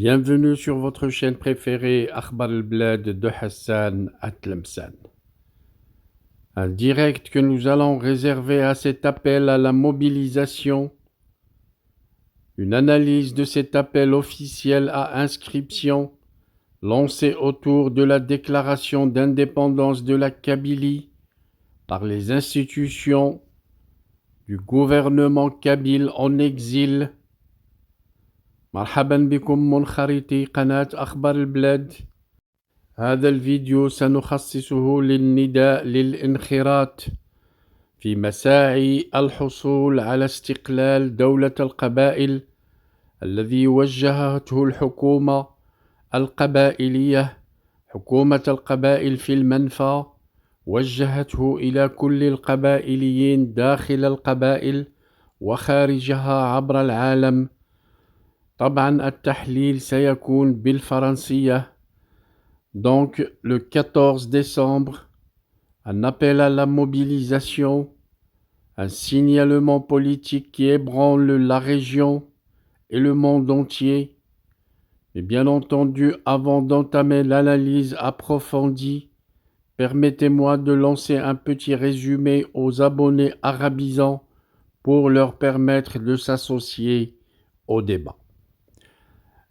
Bienvenue sur votre chaîne préférée Akhbar al-Blad de Hassan Atlemsan. Un direct que nous allons réserver à cet appel à la mobilisation, une analyse de cet appel officiel à inscription lancé autour de la déclaration d'indépendance de la Kabylie par les institutions du gouvernement kabyle en exil. مرحبا بكم منخرطي قناة أخبار البلاد. هذا الفيديو سنخصصه للنداء للانخراط في مساعي الحصول على استقلال دولة القبائل الذي وجهته الحكومة القبائلية، حكومة القبائل في المنفى، وجهته إلى كل القبائليين داخل القبائل وخارجها عبر العالم. طبعا التحليل سيكون بالفرنسية. Donc, le 14 décembre, un appel à la mobilisation, un signalement politique qui ébranle la région et le monde entier. Et bien entendu, avant d'entamer l'analyse approfondie, permettez-moi de lancer un petit résumé aux abonnés arabisants pour leur permettre de s'associer au débat.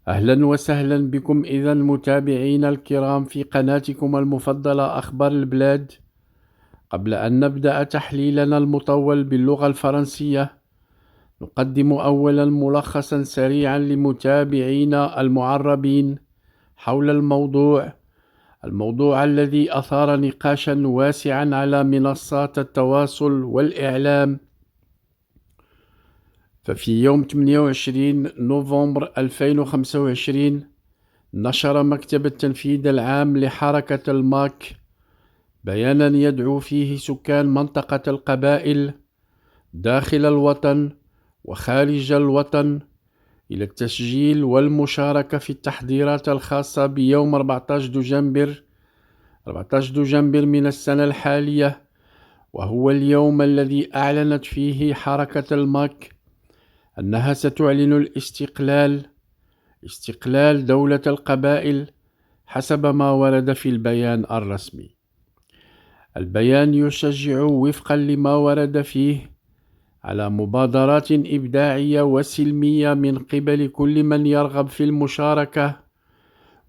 أهلا وسهلا بكم إذا متابعينا الكرام في قناتكم المفضلة أخبار البلاد. قبل أن نبدأ تحليلنا المطول باللغة الفرنسية، نقدم أولا ملخصا سريعا لمتابعينا المعربين حول الموضوع الذي أثار نقاشا واسعا على منصات التواصل والإعلام. ففي يوم 28 نوفمبر 2025 نشر مكتب التنفيذ العام لحركة الماك بيانا يدعو فيه سكان منطقة القبائل داخل الوطن وخارج الوطن إلى التسجيل والمشاركة في التحضيرات الخاصة بيوم 14 دجنبر من السنة الحالية، وهو اليوم الذي أعلنت فيه حركة الماك أنها ستعلن استقلال دولة القبائل حسب ما ورد في البيان الرسمي. البيان يشجع وفقا لما ورد فيه على مبادرات إبداعية وسلمية من قبل كل من يرغب في المشاركة،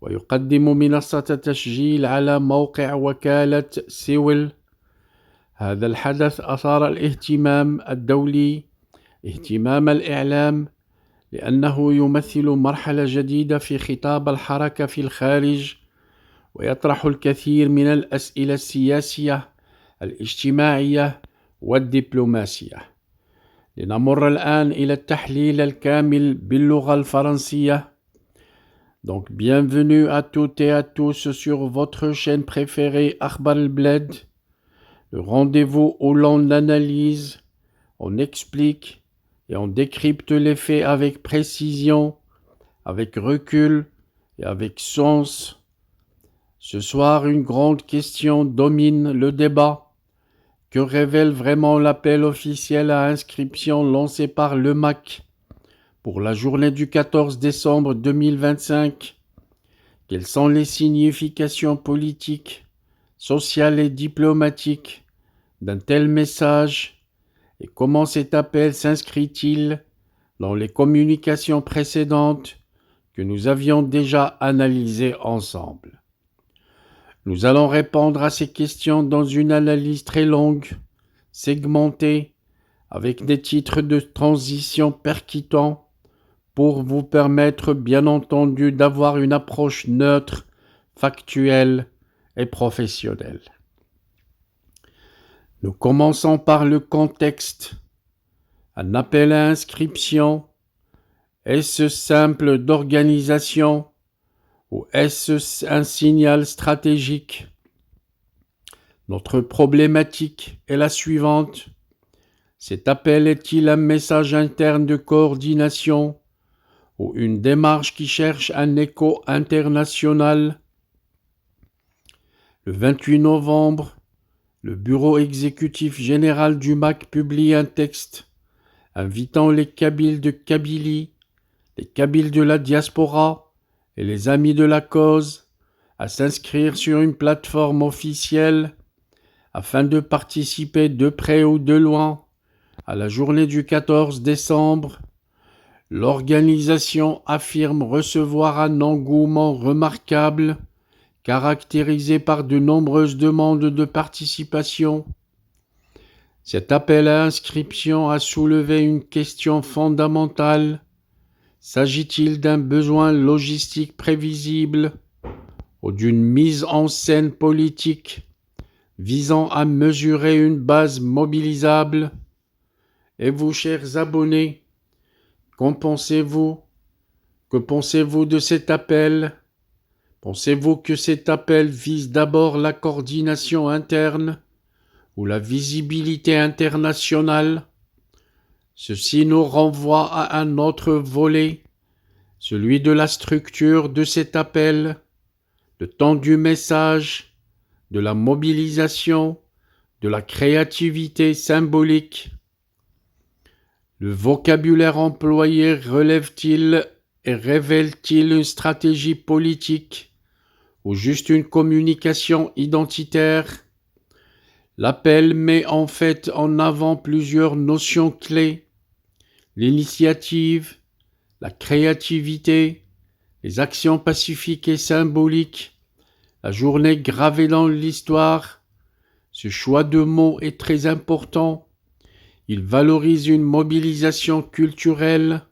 ويقدم منصة تسجيل على موقع وكالة سيول. هذا الحدث أثار الاهتمام الدولي، اهتمام الإعلام، لأنه يمثل مرحلة جديدة في خطاب الحركة في الخارج، ويطرح الكثير من الأسئلة السياسية، الاجتماعية والدبلوماسية. لنمر الآن إلى التحليل الكامل باللغة الفرنسية. Donc, bienvenue à toutes et à tous sur votre chaîne préférée Akhbar al-Blad, le rendez-vous où l'on analyse, on explique et on décrypte les faits avec précision, avec recul et avec sens. Ce soir, une grande question domine le débat. Que révèle vraiment l'appel officiel à inscription lancé par le MAC pour la journée du 14 décembre 2025? Quelles sont les significations politiques, sociales et diplomatiques d'un tel message? Et comment cet appel s'inscrit-il dans les communications précédentes que nous avions déjà analysées ensemble? Nous allons répondre à ces questions dans une analyse très longue, segmentée, avec des titres de transition percutants pour vous permettre bien entendu d'avoir une approche neutre, factuelle et professionnelle. Nous commençons par le contexte. Un appel à inscription, est-ce simple d'organisation ou est-ce un signal stratégique? Notre problématique est la suivante. Cet appel est-il un message interne de coordination ou une démarche qui cherche un écho international? Le 28 novembre, le bureau exécutif général du MAC publie un texte invitant les Kabyles de Kabylie, les Kabyles de la diaspora et les amis de la cause à s'inscrire sur une plateforme officielle afin de participer de près ou de loin à la journée du 14 décembre. L'organisation affirme recevoir un engouement remarquable, caractérisé par de nombreuses demandes de participation. Cet appel à inscription a soulevé une question fondamentale. S'agit-il d'un besoin logistique prévisible ou d'une mise en scène politique visant à mesurer une base mobilisable? Et vous, chers abonnés, qu'en pensez-vous? Que pensez-vous de cet appel? Pensez-vous que cet appel vise d'abord la coordination interne ou la visibilité internationale? Ceci nous renvoie à un autre volet, celui de la structure de cet appel, le temps du message, de la mobilisation, de la créativité symbolique. Le vocabulaire employé relève-t-il et révèle-t-il une stratégie politique ou juste une communication identitaire? L'appel met en fait en avant plusieurs notions clés: l'initiative, la créativité, les actions pacifiques et symboliques, la journée gravée dans l'histoire. Ce choix de mots est très important. Il valorise une mobilisation culturelle,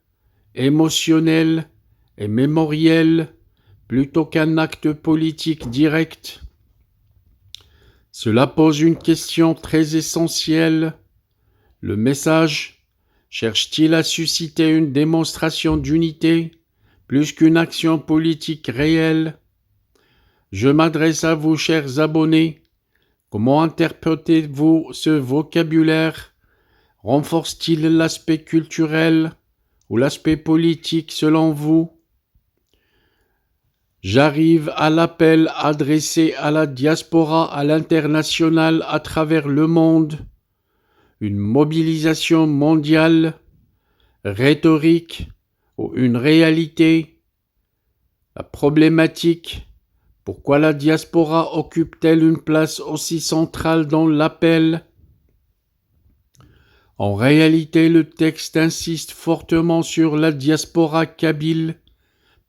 émotionnelle et mémorielle plutôt qu'un acte politique direct. Cela pose une question très essentielle. Le message cherche-t-il à susciter une démonstration d'unité plus qu'une action politique réelle? Je m'adresse à vous, chers abonnés. Comment interprétez-vous ce vocabulaire? Renforce-t-il l'aspect culturel ou l'aspect politique selon vous? J'arrive à l'appel adressé à la diaspora à l'international à travers le monde. Une mobilisation mondiale, rhétorique ou une réalité? La problématique: pourquoi la diaspora occupe-t-elle une place aussi centrale dans l'appel? En réalité, le texte insiste fortement sur la diaspora kabyle,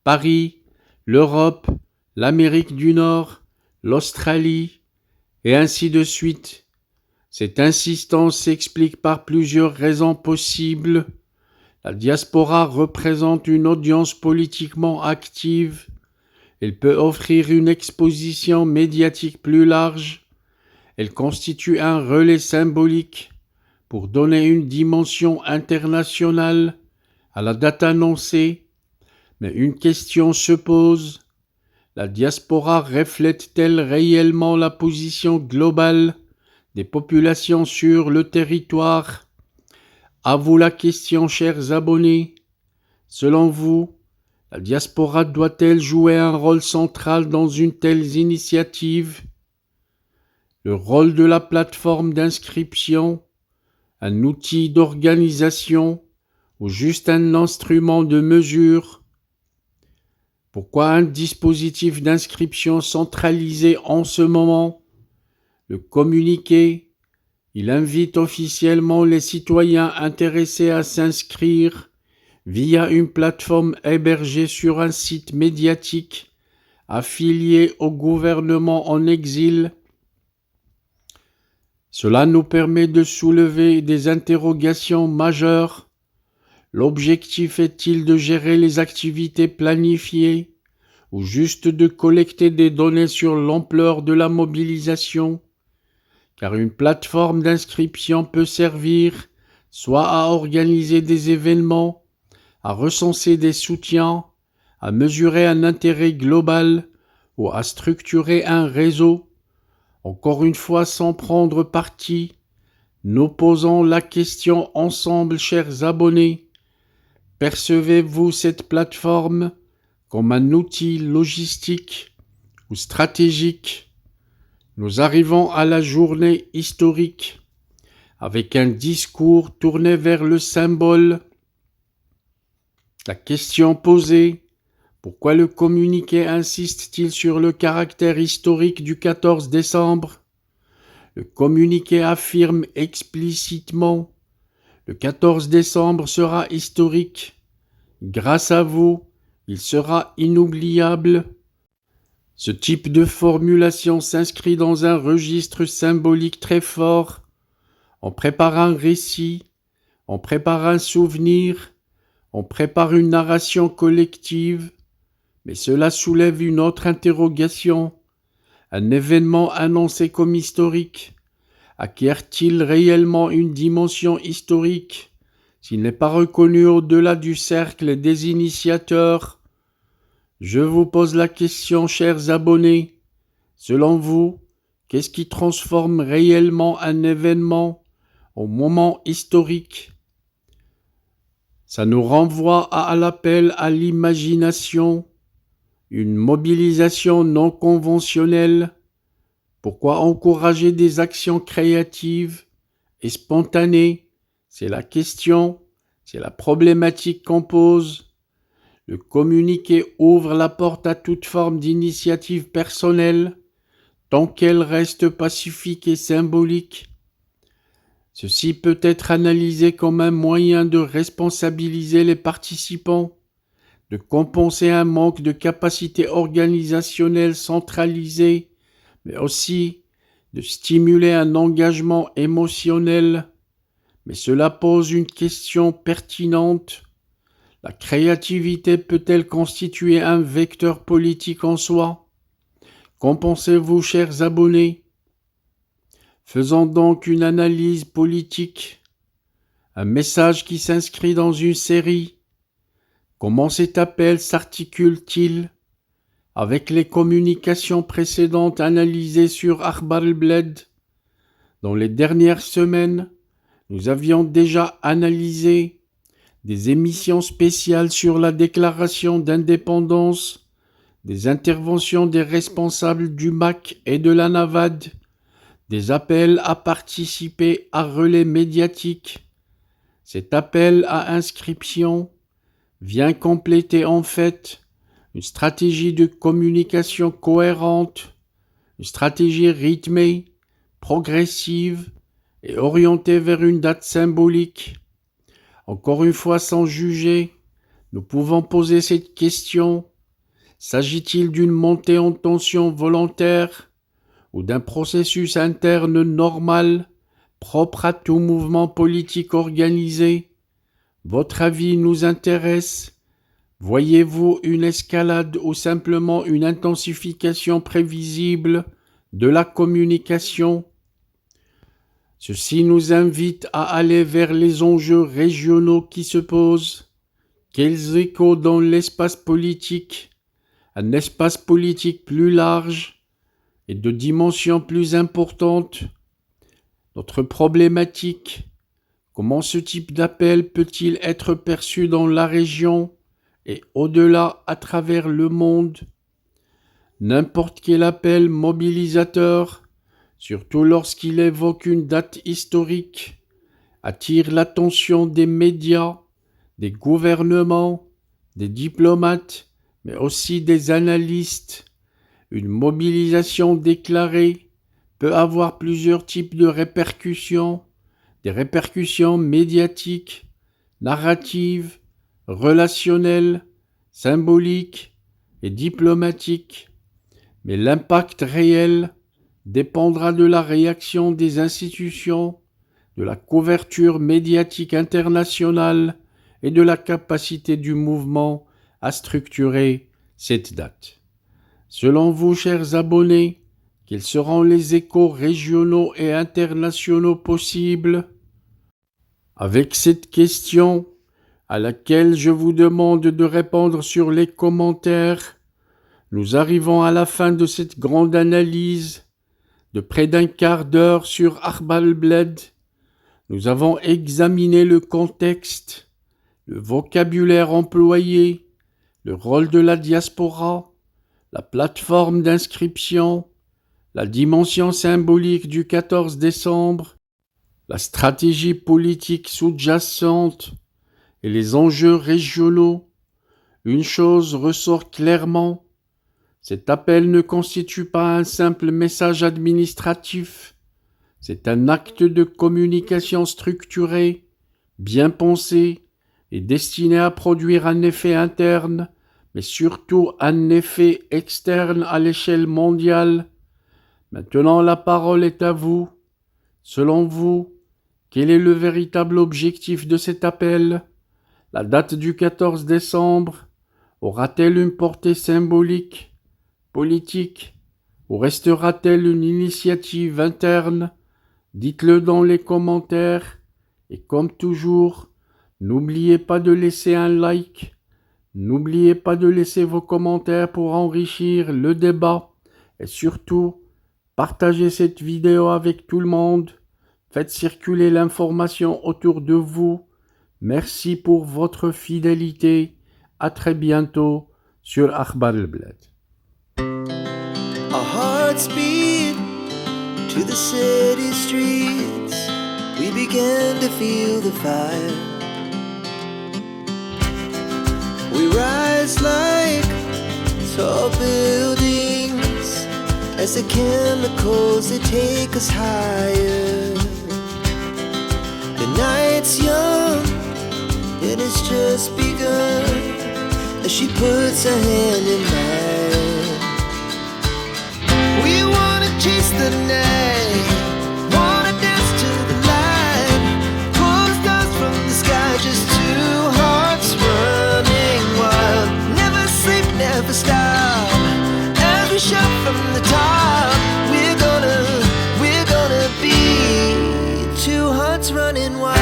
Paris, l'Europe, l'Amérique du Nord, l'Australie, et ainsi de suite. Cette insistance s'explique par plusieurs raisons possibles. La diaspora représente une audience politiquement active. Elle peut offrir une exposition médiatique plus large. Elle constitue un relais symbolique pour donner une dimension internationale à la date annoncée. Mais une question se pose: la diaspora reflète-t-elle réellement la position globale des populations sur le territoire? À vous la question, chers abonnés. Selon vous, la diaspora doit-elle jouer un rôle central dans une telle initiative? Le rôle de la plateforme d'inscription, un outil d'organisation ou juste un instrument de mesure? Pourquoi un dispositif d'inscription centralisé en ce moment? Le communiqué, il invite officiellement les citoyens intéressés à s'inscrire via une plateforme hébergée sur un site médiatique affilié au gouvernement en exil. Cela nous permet de soulever des interrogations majeures. L'objectif est-il de gérer les activités planifiées ou juste de collecter des données sur l'ampleur de la mobilisation? Car une plateforme d'inscription peut servir soit à organiser des événements, à recenser des soutiens, à mesurer un intérêt global ou à structurer un réseau. Encore une fois, sans prendre parti, nous posons la question ensemble, chers abonnés. Percevez-vous cette plateforme comme un outil logistique ou stratégique? Nous arrivons à la journée historique avec un discours tourné vers le symbole. La question posée: Pourquoi le communiqué insiste-t-il sur le caractère historique du 14 décembre ? Le communiqué affirme explicitement: le 14 décembre sera historique. Grâce à vous, il sera inoubliable. Ce type de formulation s'inscrit dans un registre symbolique très fort. On prépare un récit, on prépare un souvenir, on prépare une narration collective, mais cela soulève une autre interrogation. Un événement annoncé comme historique acquiert-il réellement une dimension historique s'il n'est pas reconnu au-delà du cercle des initiateurs? Je vous pose la question, chers abonnés. Selon vous, qu'est-ce qui transforme réellement un événement en moment historique? Ça nous renvoie à l'appel à l'imagination, une mobilisation non conventionnelle. Pourquoi encourager des actions créatives et spontanées? C'est la question, c'est la problématique qu'on pose. Le communiqué ouvre la porte à toute forme d'initiative personnelle, tant qu'elle reste pacifique et symbolique. Ceci peut être analysé comme un moyen de responsabiliser les participants, de compenser un manque de capacité organisationnelle centralisée, mais aussi de stimuler un engagement émotionnel. Mais cela pose une question pertinente. La créativité peut-elle constituer un vecteur politique en soi? Qu'en pensez-vous, chers abonnés? Faisons donc une analyse politique, un message qui s'inscrit dans une série. Comment cet appel s'articule-t-il avec les communications précédentes analysées sur Akhbar al-Bled? Dans les dernières semaines, nous avions déjà analysé des émissions spéciales sur la déclaration d'indépendance, des interventions des responsables du MAC et de la NAVAD, des appels à participer à relais médiatiques. Cet appel à inscription vient compléter en fait une stratégie de communication cohérente, une stratégie rythmée, progressive et orientée vers une date symbolique. Encore une fois, sans juger, nous pouvons poser cette question: s'agit-il d'une montée en tension volontaire ou d'un processus interne normal, propre à tout mouvement politique organisé? Votre avis nous intéresse. Voyez-vous une escalade ou simplement une intensification prévisible de la communication? Ceci nous invite à aller vers les enjeux régionaux qui se posent. Quels échos dans l'espace politique, un espace politique plus large et de dimension plus importante? Notre problématique: comment ce type d'appel peut-il être perçu dans la région et au-delà à travers le monde? N'importe quel appel mobilisateur, surtout lorsqu'il évoque une date historique, attire l'attention des médias, des gouvernements, des diplomates, mais aussi des analystes. Une mobilisation déclarée peut avoir plusieurs types de répercussions, des répercussions médiatiques, narratives, relationnelles, symboliques et diplomatiques. Mais l'impact réel dépendra de la réaction des institutions, de la couverture médiatique internationale et de la capacité du mouvement à structurer cette date. Selon vous, chers abonnés, quels seront les échos régionaux et internationaux possibles? Avec cette question, à laquelle je vous demande de répondre sur les commentaires, nous arrivons à la fin de cette grande analyse de près d'un quart d'heure sur Akhbar al-Bled. Nous avons examiné le contexte, le vocabulaire employé, le rôle de la diaspora, la plateforme d'inscription, la dimension symbolique du 14 décembre, la stratégie politique sous-jacente et les enjeux régionaux. une chose ressort clairement. Cet appel ne constitue pas un simple message administratif. C'est un acte de communication structuré, bien pensé et destiné à produire un effet interne, mais surtout un effet externe à l'échelle mondiale. Maintenant, la parole est à vous. Selon vous, quel est le véritable objectif de cet appel ? La date du 14 décembre aura-t-elle une portée symbolique, politique, ou restera-t-elle une initiative interne ? Dites-le dans les commentaires et comme toujours, n'oubliez pas de laisser un like, n'oubliez pas de laisser vos commentaires pour enrichir le débat et surtout, partagez cette vidéo avec tout le monde, faites circuler l'information autour de vous. Merci pour votre fidélité. À très bientôt sur Akhbar al-Blad. Our hearts beat to the city streets. We began to feel the fire. We rise like tall buildings as the chemicals, they take us higher. The night's young, and it's just begun as she puts her hand in mine. We wanna chase the night, wanna dance to the light, pull the stars from the sky, just two hearts running wild. Never sleep, never stop, as we shout from the top. We're gonna be two hearts running wild.